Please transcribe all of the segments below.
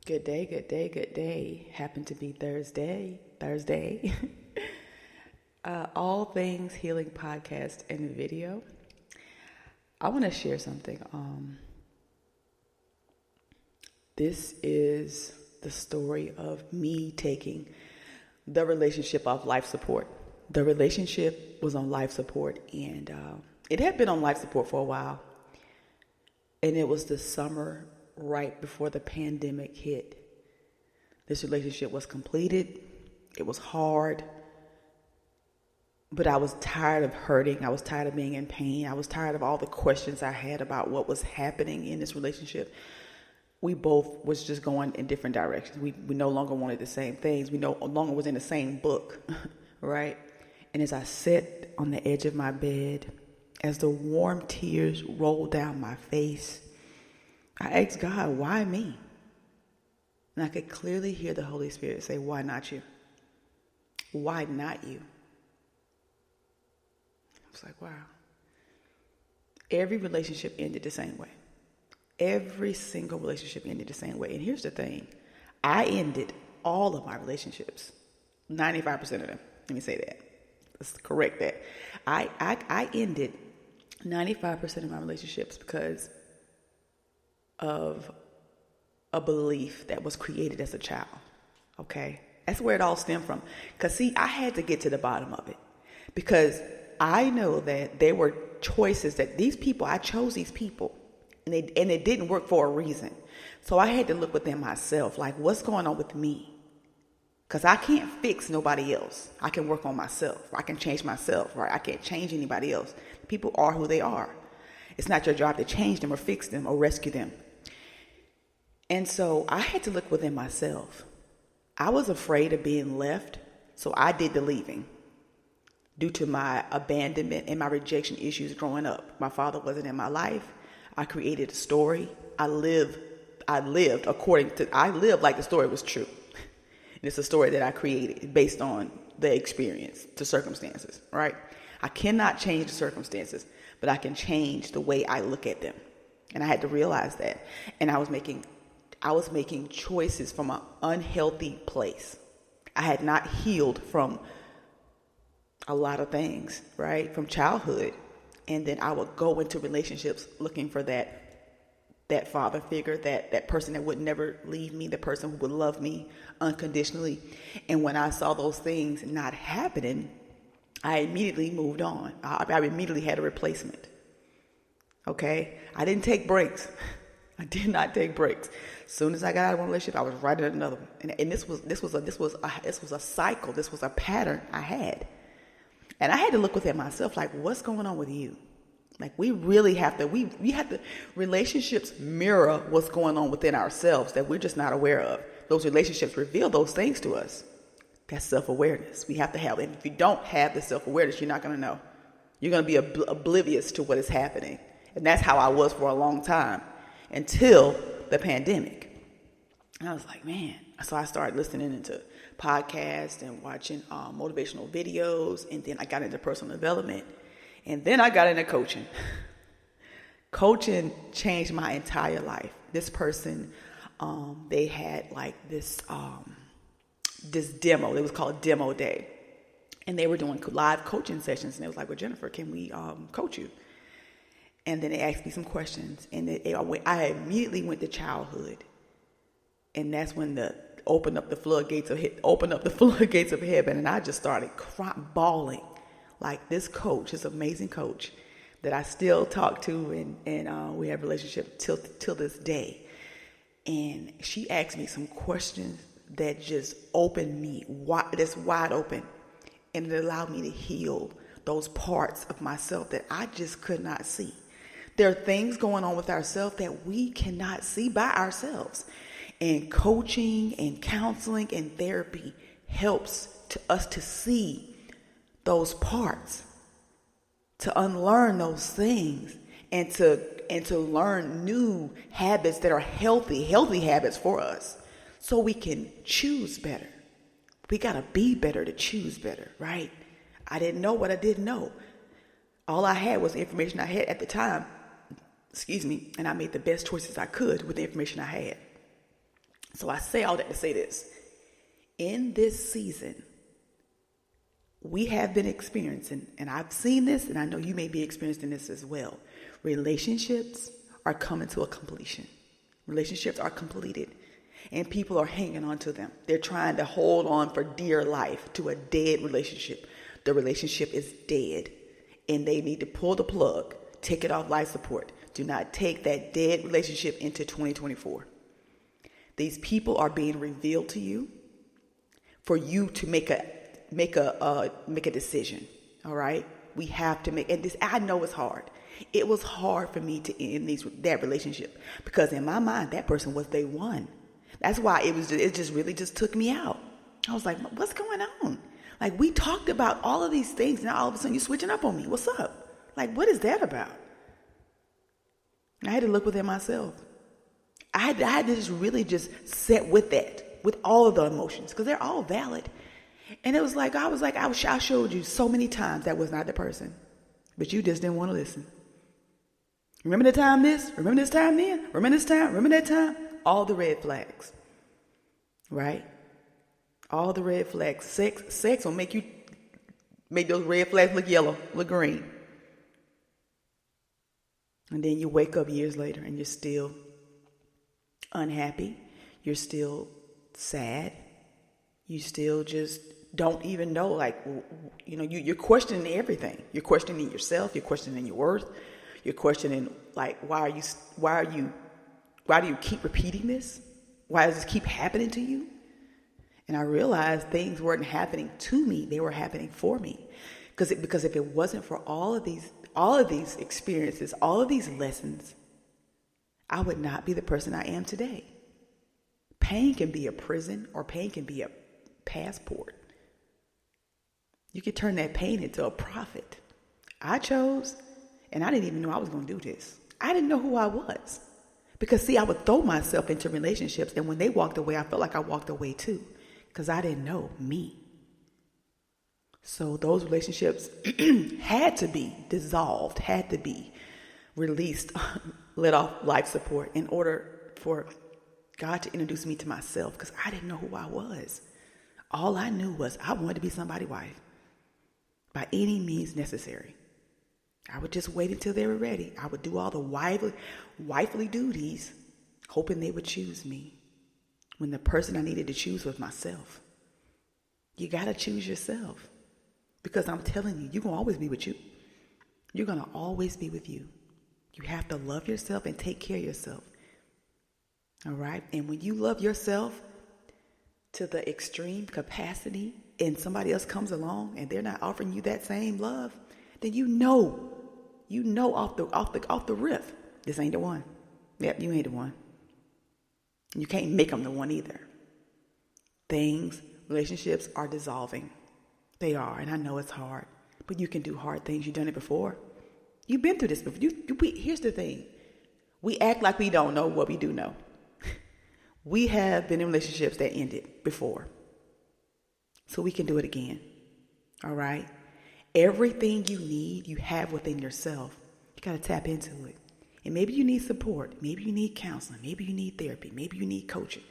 Good day, good day, good day. Happened to be Thursday. All Things Healing podcast and video. I want to share something. This is the story of me taking the relationship off life support. The relationship was on life support, and it had been on life support for a while. And it was the summer right before the pandemic hit. This relationship was completed. It was hard, but I was tired of hurting. I was tired of being in pain. I was tired of all the questions I had about what was happening in this relationship. We both was just going in different directions. We no longer wanted the same things. We no longer was in the same book, right? And as I sat on the edge of my bed, as the warm tears rolled down my face, I asked God, why me? And I could clearly hear the Holy Spirit say, why not you? Why not you? I was like, wow. Every relationship ended the same way. Every single relationship ended the same way. And here's the thing. I ended all of my relationships. 95% of them. Let me say that. Let's correct that. I ended 95% of my relationships because of a belief that was created as a child. Okay? That's where it all stemmed from. Because, see, I had to get to the bottom of it. Because I know that there were choices that I chose these people. And it didn't work for a reason. So I had to look within myself. Like, what's going on with me? Because I can't fix nobody else. I can work on myself. I can change myself, right? I can't change anybody else. People are who they are. It's not your job to change them or fix them or rescue them. And so I had to look within myself. I was afraid of being left, so I did the leaving. Due to my abandonment and my rejection issues growing up. My father wasn't in my life. I created a story. I lived like the story was true. It's a story that I created based on the experience, the circumstances, right? I cannot change the circumstances, but I can change the way I look at them. And I had to realize that. And I was making choices from an unhealthy place. I had not healed from a lot of things, right? From childhood. And then I would go into relationships looking for that father figure, that person that would never leave me, the person who would love me unconditionally. And when I saw those things not happening, I immediately moved on. I immediately had a replacement. Okay? I didn't take breaks. I did not take breaks. As soon as I got out of one relationship, I was right in another one. And this was a cycle. This was a pattern I had. And I had to look within myself, like, what's going on with you? Like, we really have to, relationships mirror what's going on within ourselves that we're just not aware of. Those relationships reveal those things to us. That's self-awareness. We have to have it. And if you don't have the self-awareness, you're not going to know. You're going to be oblivious to what is happening. And that's how I was for a long time until the pandemic. And I was like, man. So I started listening into podcasts and watching motivational videos. And then I got into personal development. And then I got into coaching. Coaching changed my entire life. This person, they had like this demo. It was called Demo Day. And they were doing live coaching sessions. And they was like, well, Jennifer, can we coach you? And then they asked me some questions. And I immediately went to childhood. And that's when opened up the floodgates of heaven. And I just started bawling. Like this coach, this amazing coach that I still talk to and we have a relationship till this day. And she asked me some questions that just opened me wide open. And it allowed me to heal those parts of myself that I just could not see. There are things going on with ourselves that we cannot see by ourselves. And coaching and counseling and therapy helps us to see those parts, to unlearn those things, and to learn new habits that are healthy habits for us, so we can choose better. We gotta be better to choose better, right? I didn't know what I didn't know. All I had was the information I had at the time. And I made the best choices I could with the information I had. So I say all that to say this. In this season, we have been experiencing, and I've seen this, and I know you may be experiencing this as well. Relationships are coming to a completion. Relationships are completed, and people are hanging on to them. They're trying to hold on for dear life to a dead relationship. The relationship is dead, and they need to pull the plug, take it off life support. Do not take that dead relationship into 2024. These people are being revealed to you for you to make a decision. All right, we have to make. And this, I know it's hard. It was hard for me to end that relationship because in my mind that person was day one. That's why it just really took me out. I was like, what's going on? Like, we talked about all of these things, and now all of a sudden you're switching up on me. What's up? Like, what is that about? I had to look within myself. I had to just really just sit with that, with all of the emotions, because they're all valid. And it was like, I showed you so many times that was not the person, but you just didn't want to listen. Remember the time this? Remember this time then? Remember this time? Remember that time? All the red flags, right? All the red flags. Sex will make those red flags look yellow, look green. And then you wake up years later and you're still unhappy. You're still sad. You still just don't even know, like, you're questioning everything. You're questioning yourself. You're questioning your worth. You're questioning, like, why do you keep repeating this? Why does this keep happening to you? And I realized things weren't happening to me. They were happening for me. Because if it wasn't for all of these experiences, all of these lessons, I would not be the person I am today. Pain can be a prison, or pain can be a passport. You could turn that pain into a profit. I chose, and I didn't even know I was going to do this. I didn't know who I was. Because, see, I would throw myself into relationships, and when they walked away, I felt like I walked away too, because I didn't know me. So those relationships had to be dissolved, had to be released, let off life support in order for God to introduce me to myself, because I didn't know who I was. All I knew was I wanted to be somebody's wife by any means necessary. I would just wait until they were ready. I would do all the wifely duties, hoping they would choose me, when the person I needed to choose was myself. You got to choose yourself, because I'm telling you, you're going to always be with you. You're going to always be with you. You have to love yourself and take care of yourself. All right? And when you love yourself to the extreme capacity and somebody else comes along and they're not offering you that same love, then you know off the riff, this ain't the one. Yep, you ain't the one. You can't make them the one either. Relationships are dissolving. They are, and I know it's hard, but you can do hard things. You've done it before. You've been through this before. Here's the thing. We act like we don't know what we do know. We have been in relationships that ended before. So we can do it again. All right? Everything you need, you have within yourself. You got to tap into it. And maybe you need support. Maybe you need counseling. Maybe you need therapy. Maybe you need coaching.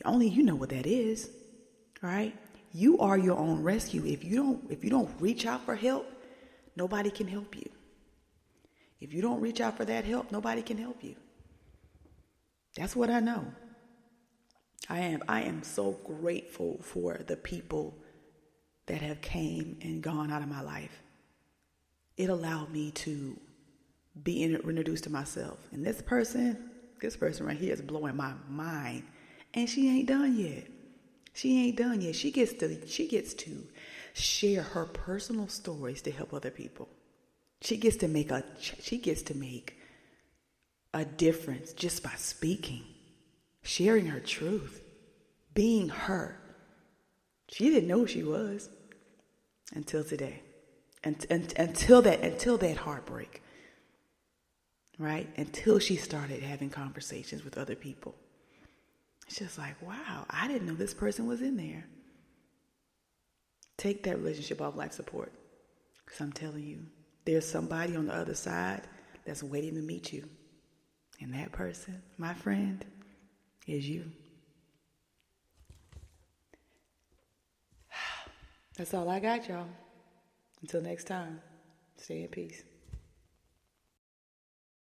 Only you know what that is. All right? You are your own rescue. If you don't reach out for help, nobody can help you. If you don't reach out for that help, nobody can help you. That's what I know. I am so grateful for the people that have came and gone out of my life. It allowed me to be introduced to myself. And this person right here is blowing my mind. And she ain't done yet. She gets to share her personal stories to help other people. She gets to make a difference just by speaking, sharing her truth, being her. She didn't know who she was until today, until that heartbreak, right? Until she started having conversations with other people. It's just like, wow, I didn't know this person was in there. Take that relationship off life support, because I'm telling you, there's somebody on the other side that's waiting to meet you. And that person, my friend, is you. That's all I got, y'all. Until next time, stay in peace.